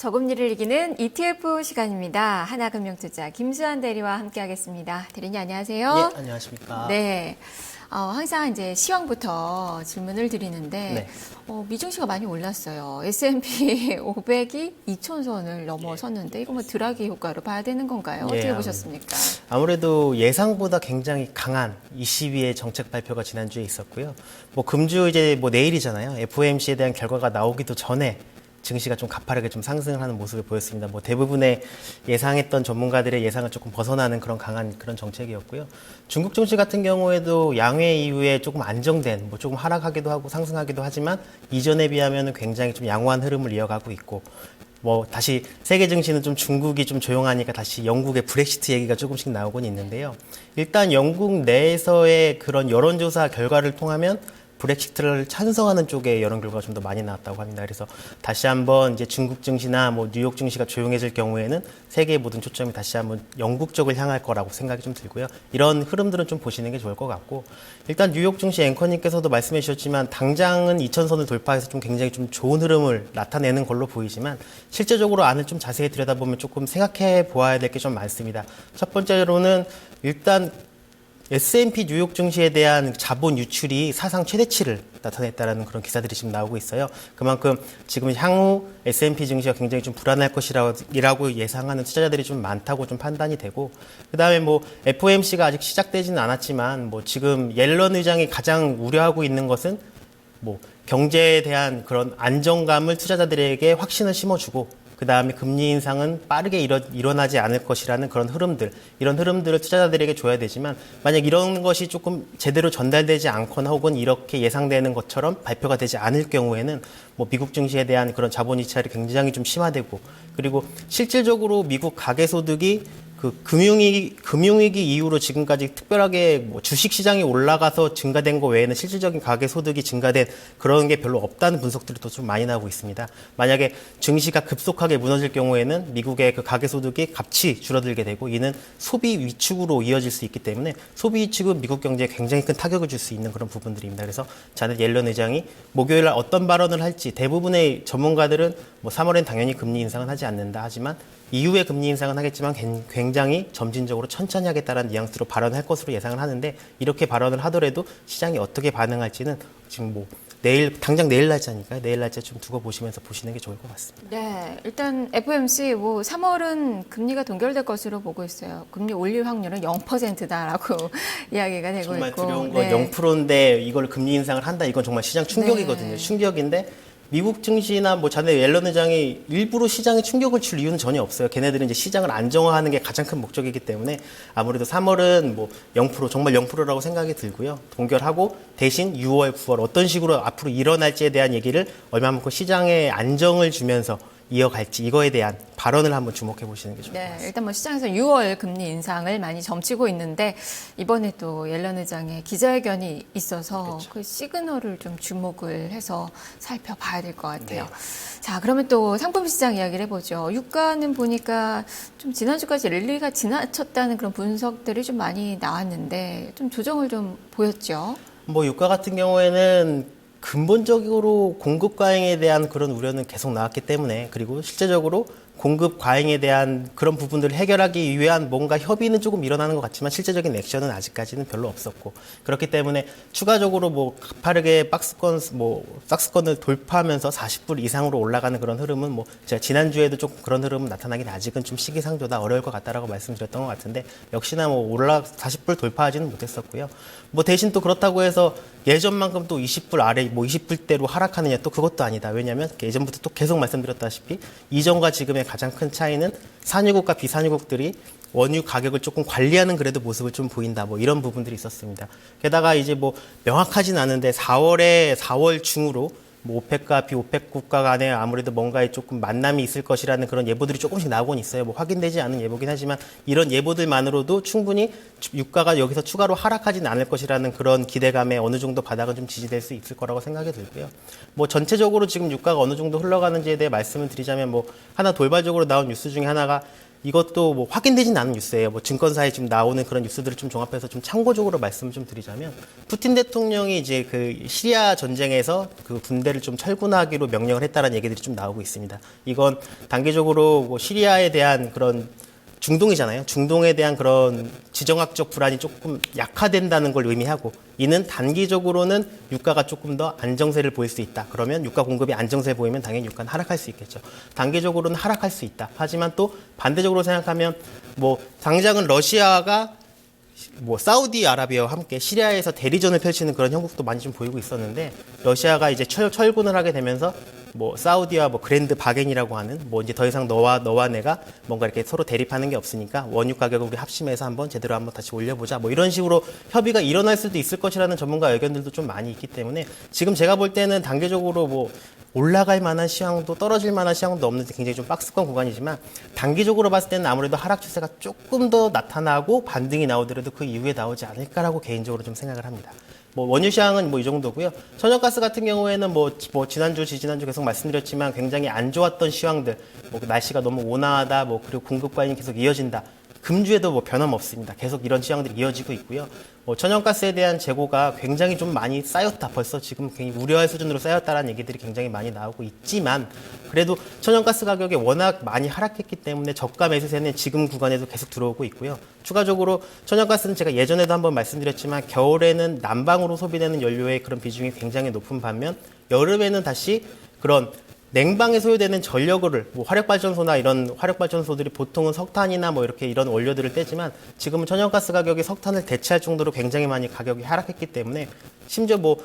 저금리를 이기는 ETF 시간입니다. 하나금융투자 김수환 대리와 함께하겠습니다. 대리님 안녕하세요. 예, 안녕하십니까. 네. 항상 이제 시황부터 질문을 드리는데 네. 미증시가 많이 올랐어요. S&P 500이 2,000선을 넘어섰는데 이거 뭐 드라기 효과로 봐야 되는 건가요? 어떻게 보셨습니까? 아무래도 예상보다 굉장히 강한 22의 정책 발표가 지난주에 있었고요. 뭐 금주 이제 뭐 내일이잖아요. FOMC에 대한 결과가 나오기도 전에 증시가 좀 가파르게 좀 상승을 하는 모습을 보였습니다. 뭐 대부분의 예상했던 전문가들의 예상을 조금 벗어나는 그런 강한 그런 정책이었고요. 중국 증시 같은 경우에도 양회 이후에 조금 안정된, 뭐 조금 하락하기도 하고 상승하기도 하지만 이전에 비하면 굉장히 좀 양호한 흐름을 이어가고 있고, 뭐 다시 세계 증시는 좀 중국이 좀 조용하니까 다시 영국의 브렉시트 얘기가 조금씩 나오곤 있는데요. 일단 영국 내에서의 그런 여론조사 결과를 통하면 브렉시트를 찬성하는 쪽의 여론 결과가 좀 더 많이 나왔다고 합니다. 그래서 다시 한번 이제 중국 증시나 뭐 뉴욕 증시가 조용해질 경우에는 세계의 모든 초점이 다시 한번 영국 쪽을 향할 거라고 생각이 좀 들고요. 이런 흐름들은 좀 보시는 게 좋을 것 같고, 일단 뉴욕 증시 앵커님께서도 말씀해 주셨지만 당장은 2,000선을 돌파해서 좀 굉장히 좀 좋은 흐름을 나타내는 걸로 보이지만 실제적으로 안을 좀 자세히 들여다보면 조금 생각해 보아야 될 게 좀 많습니다. 첫 번째로는 일단 S&P 뉴욕 증시에 대한 자본 유출이 사상 최대치를 나타냈다는 그런 기사들이 지금 나오고 있어요. 그만큼 지금 향후 S&P 증시가 굉장히 좀 불안할 것이라고 예상하는 투자자들이 좀 많다고 좀 판단이 되고, 그다음에 뭐 FOMC가 아직 시작되지는 않았지만 뭐 지금 옐런 의장이 가장 우려하고 있는 것은 뭐 경제에 대한 그런 안정감을 투자자들에게 확신을 심어주고, 그 다음에 금리 인상은 빠르게 일어나지 않을 것이라는 그런 흐름들, 이런 흐름들을 투자자들에게 줘야 되지만 만약 이런 것이 조금 제대로 전달되지 않거나 혹은 이렇게 예상되는 것처럼 발표가 되지 않을 경우에는 뭐 미국 증시에 대한 그런 자본 이탈이 굉장히 좀 심화되고, 그리고 실질적으로 미국 가계소득이 그 금융위기 이후로 지금까지 특별하게 뭐 주식시장이 올라가서 증가된 거 외에는 실질적인 가계소득이 증가된 그런 게 별로 없다는 분석들이 또 좀 많이 나오고 있습니다. 만약에 증시가 급속하게 무너질 경우에는 미국의 그 가계소득이 값이 줄어들게 되고, 이는 소비 위축으로 이어질 수 있기 때문에 소비 위축은 미국 경제에 굉장히 큰 타격을 줄 수 있는 그런 부분들입니다. 그래서 자넷 옐런 의장이 목요일 날 어떤 발언을 할지, 대부분의 전문가들은 뭐 3월엔 당연히 금리 인상은 하지 않는다 하지만 이후에 금리 인상은 하겠지만 굉장히 점진적으로 천천히 하겠다는 뉘앙스로 발언할 것으로 예상을 하는데, 이렇게 발언을 하더라도 시장이 어떻게 반응할지는 지금 뭐 당장 내일 날짜니까요. 내일 날짜 좀 두고 보시면서 보시는 게 좋을 것 같습니다. 네, 일단 FOMC 뭐 3월은 금리가 동결될 것으로 보고 있어요. 금리 올릴 확률은 0%다라고 이야기가 되고 정말 있고. 두려운 건 0%인데 이걸 금리 인상을 한다. 이건 정말 시장 충격이거든요. 네. 충격인데 미국 증시나 뭐 자네 옐런 의장이 일부러 시장에 충격을 줄 이유는 전혀 없어요. 걔네들은 이제 시장을 안정화하는 게 가장 큰 목적이기 때문에 아무래도 3월은 뭐 0%, 정말 0%라고 생각이 들고요. 동결하고 대신 6월, 9월 어떤 식으로 앞으로 일어날지에 대한 얘기를 얼마만큼 시장에 안정을 주면서 이어갈지, 이거에 대한 발언을 한번 주목해 보시는 게 좋을 것 같습니다. 네, 일단 뭐 시장에서 6월 금리 인상을 많이 점치고 있는데 이번에 또 옐런 의장의 기자회견이 있어서 그렇죠. 그 시그널을 좀 주목을 해서 살펴봐야 될 것 같아요. 네. 자, 그러면 또 상품 시장 이야기를 해보죠. 유가는 보니까 좀 지난주까지 랠리가 지나쳤다는 그런 분석들이 좀 많이 나왔는데 좀 조정을 좀 보였죠. 뭐 유가 같은 경우에는 근본적으로 공급 과잉에 대한 그런 우려는 계속 나왔기 때문에, 그리고 실제적으로 공급 과잉에 대한 그런 부분들을 해결하기 위한 뭔가 협의는 조금 일어나는 것 같지만 실제적인 액션은 아직까지는 별로 없었고, 그렇기 때문에 추가적으로 뭐 가파르게 박스권을 돌파하면서 40불 이상으로 올라가는 그런 흐름은 뭐 제가 지난주에도 조금 그런 흐름은 나타나긴 아직은 좀 시기상조다, 어려울 것 같다라고 말씀드렸던 것 같은데 역시나 뭐 40불 돌파하지는 못했었고요. 뭐 대신 또 그렇다고 해서 예전만큼 또 20불 아래 뭐 20불대로 하락하느냐, 또 그것도 아니다. 왜냐하면 예전부터 또 계속 말씀드렸다시피 이전과 지금의 가장 큰 차이는 산유국과 비산유국들이 원유 가격을 조금 관리하는 그래도 모습을 좀 보인다. 뭐 이런 부분들이 있었습니다. 게다가 이제 뭐 명확하진 않은데 4월 중으로 뭐 오펙과 비오펙 국가 간에 아무래도 뭔가에 조금 만남이 있을 것이라는 그런 예보들이 조금씩 나오곤 있어요. 뭐 확인되지 않은 예보긴 하지만 이런 예보들만으로도 충분히 유가가 여기서 추가로 하락하지는 않을 것이라는 그런 기대감에 어느 정도 바닥은 좀 지지될 수 있을 거라고 생각이 들고요. 뭐 전체적으로 지금 유가가 어느 정도 흘러가는지에 대해 말씀을 드리자면 뭐 하나 돌발적으로 나온 뉴스 중에 하나가 이것도 뭐 확인되진 않은 뉴스예요. 뭐 증권사에 지금 나오는 그런 뉴스들을 좀 종합해서 좀 참고적으로 말씀을 좀 드리자면, 푸틴 대통령이 이제 그 시리아 전쟁에서 그 군대를 좀 철군하기로 명령을 했다라는 얘기들이 좀 나오고 있습니다. 이건 단기적으로 뭐 시리아에 대한 그런 중동이잖아요. 중동에 대한 그런 지정학적 불안이 조금 약화된다는 걸 의미하고, 이는 단기적으로는 유가가 조금 더 안정세를 보일 수 있다. 그러면 유가 공급이 안정세 보이면 당연히 유가는 하락할 수 있겠죠. 단기적으로는 하락할 수 있다. 하지만 또 반대적으로 생각하면 뭐 당장은 러시아가 뭐 사우디아라비아와 함께 시리아에서 대리전을 펼치는 그런 형국도 많이 좀 보이고 있었는데, 러시아가 이제 철군을 하게 되면서 뭐 사우디와 뭐 그랜드 바겐이라고 하는 뭐 이제 더 이상 너와 내가 뭔가 이렇게 서로 대립하는 게 없으니까 원유 가격을 우리 합심해서 한번 제대로 한번 다시 올려보자, 뭐 이런 식으로 협의가 일어날 수도 있을 것이라는 전문가 의견들도 좀 많이 있기 때문에, 지금 제가 볼 때는 단계적으로 뭐 올라갈 만한 시황도 떨어질 만한 시황도 없는데 굉장히 좀 박스권 구간이지만, 단기적으로 봤을 때는 아무래도 하락 추세가 조금 더 나타나고 반등이 나오더라도 그 이후에 나오지 않을까라고 개인적으로 좀 생각을 합니다. 뭐 원유 시황은 뭐 이 정도고요. 천연가스 같은 경우에는 뭐 지난주, 지지난주 계속 말씀드렸지만 굉장히 안 좋았던 시황들, 뭐 날씨가 너무 온화하다, 뭐 그리고 공급 과잉이 계속 이어진다. 금주에도 뭐 변함없습니다. 계속 이런 시황들이 이어지고 있고요. 뭐 천연가스에 대한 재고가 굉장히 좀 많이 쌓였다. 벌써 지금 굉장히 우려할 수준으로 쌓였다라는 얘기들이 굉장히 많이 나오고 있지만, 그래도 천연가스 가격이 워낙 많이 하락했기 때문에 저가 매수세는 지금 구간에도 계속 들어오고 있고요. 추가적으로 천연가스는 제가 예전에도 한번 말씀드렸지만, 겨울에는 난방으로 소비되는 연료의 그런 비중이 굉장히 높은 반면, 여름에는 다시 그런 냉방에 소요되는 전력을 뭐 화력발전소나 이런 화력발전소들이 보통은 석탄이나 뭐 이렇게 이런 원료들을 떼지만, 지금은 천연가스 가격이 석탄을 대체할 정도로 굉장히 많이 가격이 하락했기 때문에, 심지어 뭐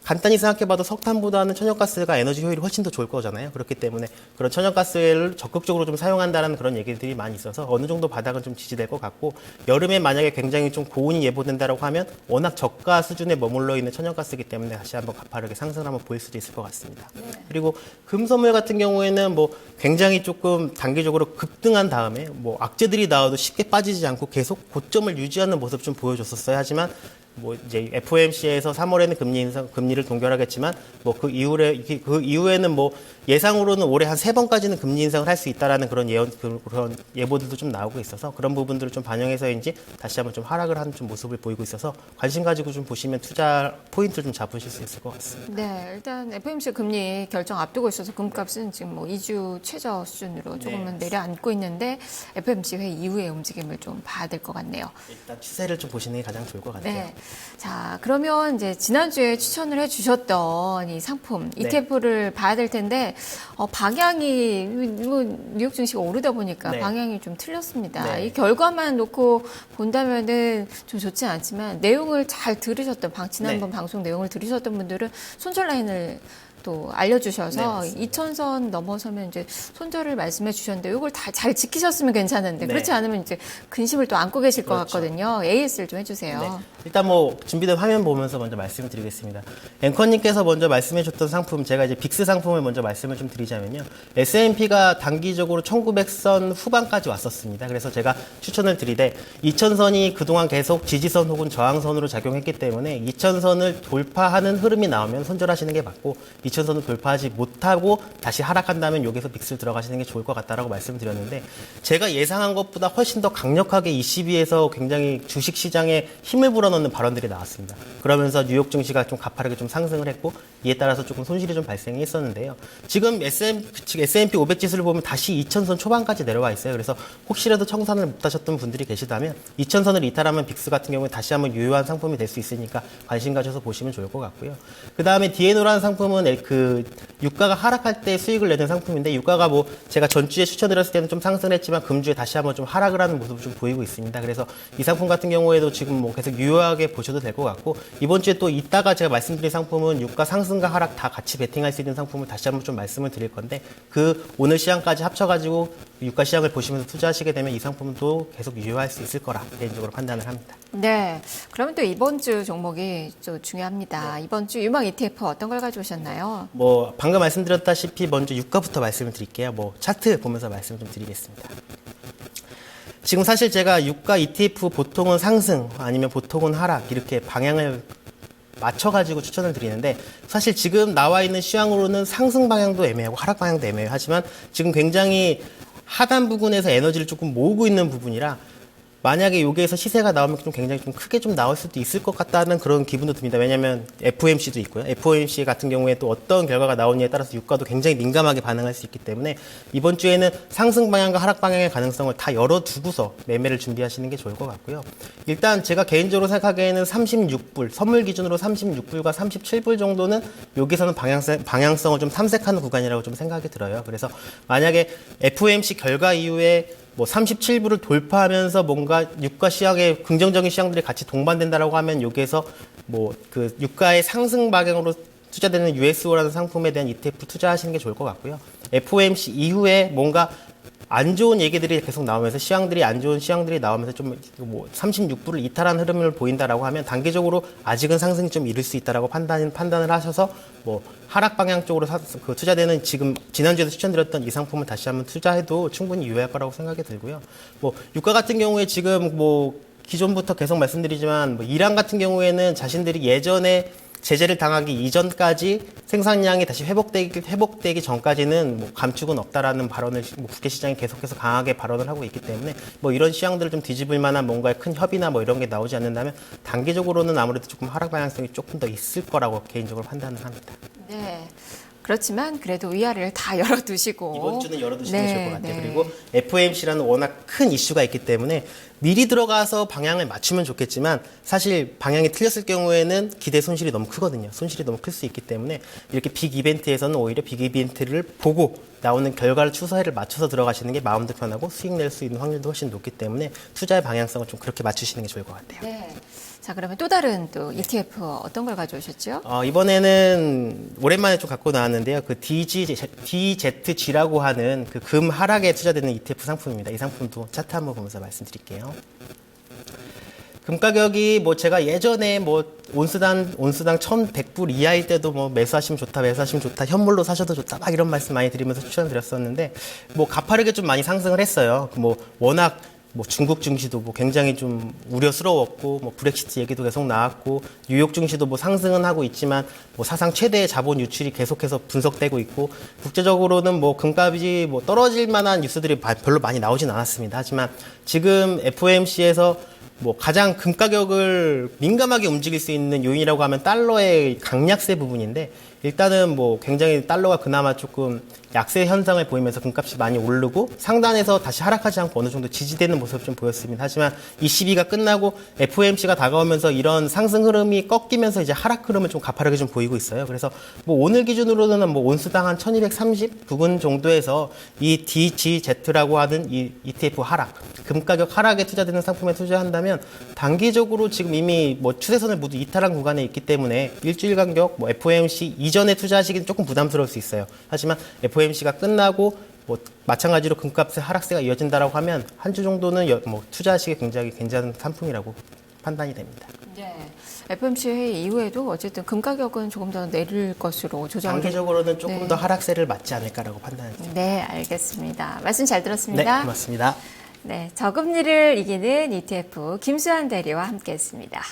간단히 생각해봐도 석탄보다는 천연가스가 에너지 효율이 훨씬 더 좋을 거잖아요. 그렇기 때문에 그런 천연가스를 적극적으로 좀 사용한다는 그런 얘기들이 많이 있어서 어느 정도 바닥은 좀 지지될 것 같고, 여름에 만약에 굉장히 좀 고온이 예보된다라고 하면 워낙 저가 수준에 머물러 있는 천연가스이기 때문에 다시 한번 가파르게 상승을 한번 보일 수도 있을 것 같습니다. 그리고 금선물 같은 경우에는 뭐 굉장히 조금 단기적으로 급등한 다음에 뭐 악재들이 나와도 쉽게 빠지지 않고 계속 고점을 유지하는 모습 좀 보여줬었어요. 하지만 뭐 이제 FOMC에서 3월에는 금리를 동결하겠지만, 뭐 그 이후에는 뭐 예상으로는 올해 한 3번까지는 금리 인상을 할 수 있다라는 그런 그런 예보들도 좀 나오고 있어서, 그런 부분들을 좀 반영해서인지 다시 한번 좀 하락을 하는 좀 모습을 보이고 있어서 관심 가지고 좀 보시면 투자 포인트를 좀 잡으실 수 있을 것 같습니다. 네, 일단 FOMC 금리 결정 앞두고 있어서 금값은 지금 뭐 2주 최저 수준으로 조금은 내려앉고 있는데, FOMC 회의 이후의 움직임을 좀 봐야 될 것 같네요. 일단 추세를 좀 보시는 게 가장 좋을 것 같아요. 네. 자, 그러면 이제 지난주에 추천을 해주셨던 이 상품, ETF를 봐야 될 텐데, 방향이, 뭐 뉴욕 증시가 오르다 보니까 방향이 좀 틀렸습니다. 이 결과만 놓고 본다면은 좀 좋지 않지만, 내용을 잘 들으셨던, 지난번 방송 내용을 들으셨던 분들은 손절 라인을 또 알려주셔서 2,000선 넘어서면 이제 손절을 말씀해 주셨는데, 이걸 다 잘 지키셨으면 괜찮은데, 그렇지 않으면 이제 근심을 또 안고 계실 것 같거든요. AS를 좀 해주세요. 일단 뭐 준비된 화면 보면서 먼저 말씀을 드리겠습니다. 앵커님께서 먼저 말씀해 줬던 상품, 제가 이제 빅스 상품을 먼저 말씀을 좀 드리자면요. S&P가 단기적으로 1900선 후반까지 왔었습니다. 그래서 제가 추천을 드리되, 2000선이 그동안 계속 지지선 혹은 저항선으로 작용했기 때문에 2000선을 돌파하는 흐름이 나오면 손절하시는 게 맞고, 2000선을 돌파하지 못하고 다시 하락한다면 여기서 빅스를 들어가시는 게 좋을 것 같다라고 말씀드렸는데, 제가 예상한 것보다 훨씬 더 강력하게 ECB에서 굉장히 주식시장에 힘을 불어넣는 발언들이 나왔습니다. 그러면서 뉴욕 증시가 좀 가파르게 좀 상승을 했고, 이에 따라서 조금 손실이 좀 발생이 했었는데요. 지금 S&P 500 지수를 보면 다시 2000선 초반까지 내려와 있어요. 그래서 혹시라도 청산을 못 하셨던 분들이 계시다면 2000선을 이탈하면 빅스 같은 경우에 다시 한번 유효한 상품이 될 수 있으니까 관심 가져서 보시면 좋을 것 같고요. 그 다음에 디에노라는 상품은 그 유가가 하락할 때 수익을 내는 상품인데, 유가가 뭐 제가 전주에 추천드렸을 때는 좀 상승을 했지만 금주에 다시 한번 좀 하락을 하는 모습을 좀 보이고 있습니다. 그래서 이 상품 같은 경우에도 지금 뭐 계속 유효하게 보셔도 될 것 같고, 이번 주에 또 이따가 제가 말씀드린 상품은 유가 상승과 하락 다 같이 베팅할 수 있는 상품을 다시 한번 좀 말씀을 드릴 건데, 그 오늘 시장까지 합쳐가지고 유가 시장을 보시면서 투자하시게 되면 이 상품은 또 계속 유효할 수 있을 거라 개인적으로 판단을 합니다. 네. 그러면 또 이번 주 종목이 좀 중요합니다. 이번 주 유망 ETF 어떤 걸 가져오셨나요? 뭐 방금 말씀드렸다시피 먼저 유가부터 말씀을 드릴게요. 뭐 차트 보면서 말씀 좀 드리겠습니다. 지금 사실 제가 유가 ETF 보통은 상승 아니면 보통은 하락 이렇게 방향을 맞춰가지고 추천을 드리는데, 사실 지금 나와 있는 시황으로는 상승 방향도 애매하고 하락 방향도 애매해요. 하지만 지금 굉장히 하단 부분에서 에너지를 조금 모으고 있는 부분이라 만약에 여기에서 시세가 나오면 좀 굉장히 좀 크게 좀 나올 수도 있을 것 같다는 그런 기분도 듭니다. 왜냐하면 FOMC도 있고요. FOMC 같은 경우에 또 어떤 결과가 나오느냐에 따라서 유가도 굉장히 민감하게 반응할 수 있기 때문에 이번 주에는 상승 방향과 하락 방향의 가능성을 다 열어두고서 매매를 준비하시는 게 좋을 것 같고요. 일단 제가 개인적으로 생각하기에는 36불, 선물 기준으로 36불과 37불 정도는 여기서는 방향성을 좀 탐색하는 구간이라고 좀 생각이 들어요. 그래서 만약에 FOMC 결과 이후에 뭐 37불을 돌파하면서 뭔가 유가 시장에 긍정적인 시장들이 같이 동반된다라고 하면 여기에서 뭐 그 유가의 상승 방향으로 투자되는 USO라는 상품에 대한 ETF 투자하시는 게 좋을 것 같고요. FOMC 이후에 뭔가 안 좋은 얘기들이 계속 나오면서 시장들이 안 좋은 시장들이 나오면서 좀 뭐 36불을 이탈한 흐름을 보인다라고 하면 단기적으로 아직은 상승이 좀 이를 수 있다라고 판단을 하셔서 뭐 하락 방향 쪽으로 투자되는 지금 지난주에도 추천드렸던 이 상품을 다시 한번 투자해도 충분히 유효할 거라고 생각이 들고요. 뭐 유가 같은 경우에 지금 뭐 기존부터 계속 말씀드리지만 뭐 이란 같은 경우에는 자신들이 예전에 제재를 당하기 이전까지 생산량이 다시 회복되기 전까지는 뭐 감축은 없다라는 발언을 뭐 국제 시장이 계속해서 강하게 발언을 하고 있기 때문에 뭐 이런 시장들을 좀 뒤집을 만한 뭔가의 큰 협의나 뭐 이런 게 나오지 않는다면 단기적으로는 아무래도 조금 하락 방향성이 조금 더 있을 거라고 개인적으로 판단을 합니다. 네. 그렇지만 그래도 위아래를 다 열어두시고 이번 주는 열어두시는 게 좋을 것 같아요. 네. 그리고 FOMC라는 워낙 큰 이슈가 있기 때문에 미리 들어가서 방향을 맞추면 좋겠지만 사실 방향이 틀렸을 경우에는 기대 손실이 너무 크거든요. 손실이 너무 클 수 있기 때문에 이렇게 빅 이벤트에서는 오히려 빅 이벤트를 보고 나오는 결과를 추세를 맞춰서 들어가시는 게 마음도 편하고 수익 낼 수 있는 확률도 훨씬 높기 때문에 투자의 방향성을 좀 그렇게 맞추시는 게 좋을 것 같아요. 네. 자, 그러면 또 다른 또 ETF 어떤 걸 가져오셨죠? 이번에는 오랜만에 좀 갖고 나왔는데요. 그 DZG라고 하는 그 금 하락에 투자되는 ETF 상품입니다. 이 상품도 차트 한번 보면서 말씀드릴게요. 금 가격이 뭐 제가 예전에 뭐 온수당 1,100불 이하일 때도 뭐 매수하시면 좋다, 현물로 사셔도 좋다, 막 이런 말씀 많이 드리면서 추천드렸었는데 뭐 가파르게 좀 많이 상승을 했어요. 뭐 워낙 뭐 중국 증시도 뭐 굉장히 좀 우려스러웠고, 뭐 브렉시트 얘기도 계속 나왔고, 뉴욕 증시도 뭐 상승은 하고 있지만, 뭐 사상 최대의 자본 유출이 계속해서 분석되고 있고, 국제적으로는 뭐 금값이 뭐 떨어질 만한 뉴스들이 별로 많이 나오진 않았습니다. 하지만 지금 FOMC에서 뭐 가장 금 가격을 민감하게 움직일 수 있는 요인이라고 하면 달러의 강약세 부분인데, 일단은 뭐 굉장히 달러가 그나마 조금 약세 현상을 보이면서 금값이 많이 오르고 상단에서 다시 하락하지 않고 어느 정도 지지되는 모습을 좀 보였습니다. 하지만 이 시비가 끝나고 FOMC가 다가오면서 이런 상승 흐름이 꺾이면서 이제 하락 흐름을 좀 가파르게 좀 보이고 있어요. 그래서 뭐 오늘 기준으로는 뭐 온수당 한 1230 부근 정도에서 이 DGZ라고 하는 이 ETF 하락, 금 가격 하락에 투자되는 상품에 투자한다면 단기적으로 지금 이미 뭐 추세선을 모두 이탈한 구간에 있기 때문에 일주일 간격 뭐 FOMC 이전에 투자하시기는 조금 부담스러울 수 있어요. 하지만 FOMC가 끝나고 뭐 마찬가지로 금값의 하락세가 이어진다라고 하면 한 주 정도는 뭐 투자하시기 굉장히 괜찮은 상품이라고 판단이 됩니다. 네. FOMC 회의 이후에도 어쨌든 금 가격은 조금 더 내릴 것으로 조정이 단기적으로는 조금 네. 더 하락세를 맞지 않을까라고 판단합니다. 네, 알겠습니다. 말씀 잘 들었습니다. 네, 고맙습니다. 네, 저금리를 이기는 ETF 김수환 대리와 함께했습니다.